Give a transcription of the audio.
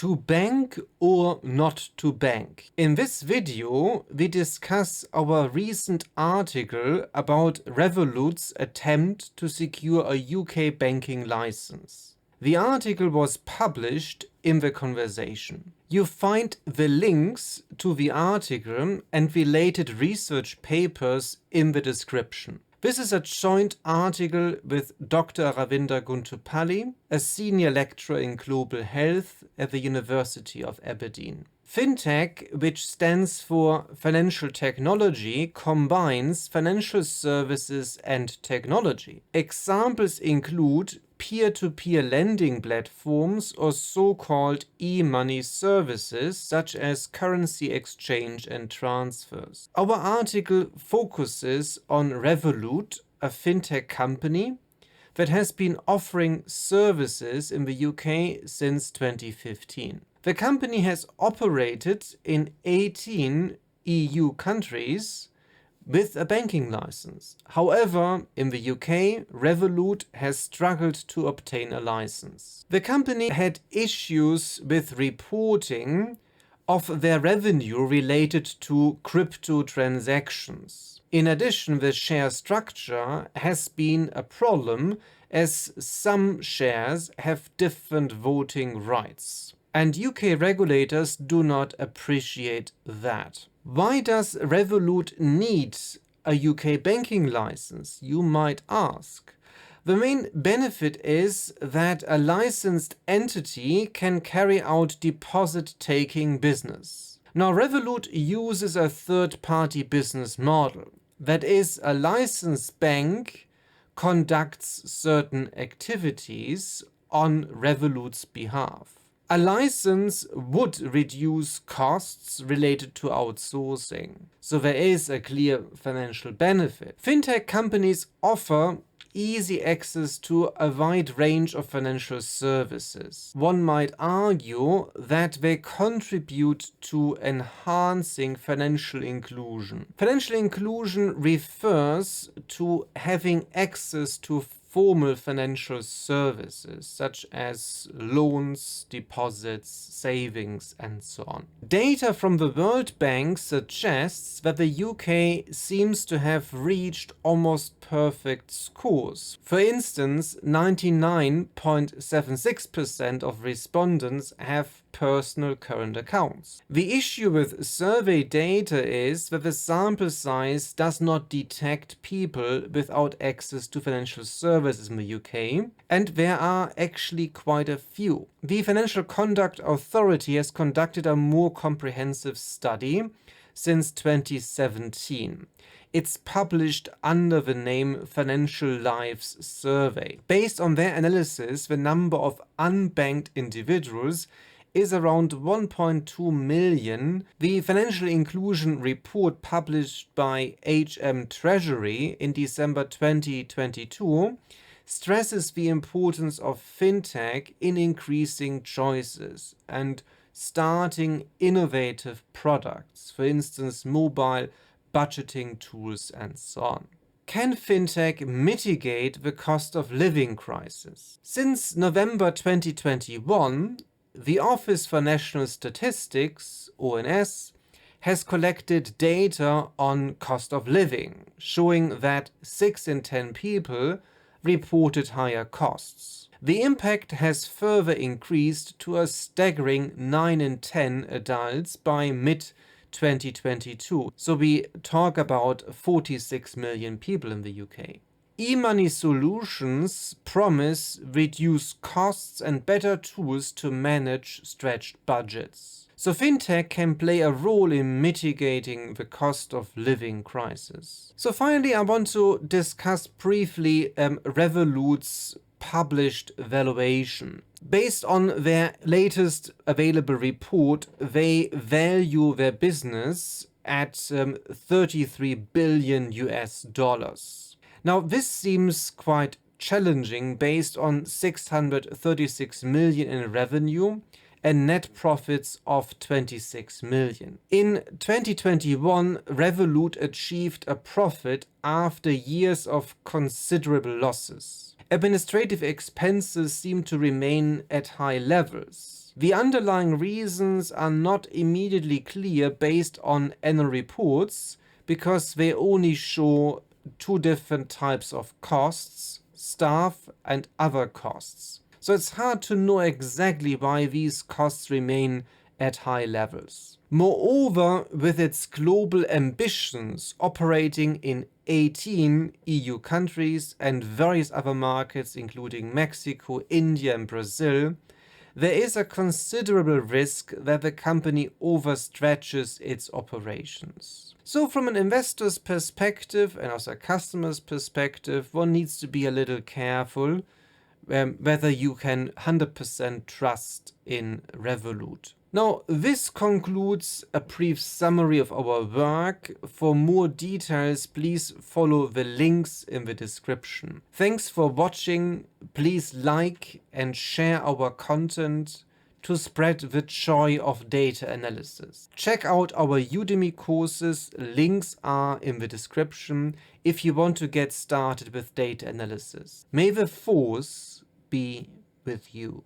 To bank or not to bank? In this video, we discuss our recent article about Revolut's attempt to secure a UK banking license. The article was published in the conversation. You find the links to the article and related research papers in the description. This is a joint article with Dr. Ravinder Guntupalli, a senior lecturer in global health at the University of Aberdeen. FinTech, which stands for financial technology, combines financial services and technology. Examples include peer-to-peer lending platforms or so-called e-money services such as currency exchange and transfers. Our article focuses on Revolut, a fintech company that has been offering services in the UK since 2015. The company has operated in 18 EU countries with a banking license. However, in the UK, Revolut has struggled to obtain a license. The company had issues with reporting of their revenue related to crypto transactions. In addition, the share structure has been a problem as some shares have different voting rights. And UK regulators do not appreciate that. Why does Revolut need a UK banking license, you might ask? The main benefit is that a licensed entity can carry out deposit-taking business. Now, Revolut uses a third-party business model. That is, a licensed bank conducts certain activities on Revolut's behalf. A license would reduce costs related to outsourcing, so there is a clear financial benefit. Fintech companies offer easy access to a wide range of financial services. One might argue that they contribute to enhancing financial inclusion. Financial inclusion refers to having access to formal financial services such as loans, deposits, savings, and so on. Data from the World Bank suggests that the UK seems to have reached almost perfect scores. For instance, 99.76% of respondents have personal current accounts. The issue with survey data is that the sample size does not detect people without access to financial services in the UK, and there are actually quite a few. The Financial Conduct Authority has conducted a more comprehensive study since 2017. It's published under the name Financial Lives Survey. Based on their analysis, the number of unbanked individuals is around 1.2 million. The Financial Inclusion Report published by HM Treasury in December 2022 stresses the importance of fintech in increasing choices and starting innovative products, for instance, mobile budgeting tools and so on. Can fintech mitigate the cost of living crisis? Since November 2021, the Office for National Statistics, ONS, has collected data on cost of living, showing that 6 in 10 people reported higher costs. The impact has further increased to a staggering 9 in 10 adults by mid-2022. So we talk about 46 million people in the UK. E-money solutions promise reduced costs and better tools to manage stretched budgets. So fintech can play a role in mitigating the cost of living crisis. So finally, I want to discuss briefly Revolut's published valuation. Based on their latest available report, they value their business at 33 billion US dollars. Now, this seems quite challenging based on 636 million in revenue and net profits of 26 million. In 2021, Revolut achieved a profit after years of considerable losses. Administrative expenses seem to remain at high levels. The underlying reasons are not immediately clear based on annual reports because they only show two different types of costs, staff and other costs. So it's hard to know exactly why these costs remain at high levels. Moreover, with its global ambitions operating in 18 EU countries and various other markets including Mexico, India and Brazil, there is a considerable risk that the company overstretches its operations. So from an investor's perspective and also a customer's perspective, one needs to be a little careful whether you can 100% trust in Revolut. Now, this concludes a brief summary of our work. For more details, please follow the links in the description. Thanks for watching. Please like and share our content to spread the joy of data analysis. Check out our Udemy courses. Links are in the description if you want to get started with data analysis. May the force be with you.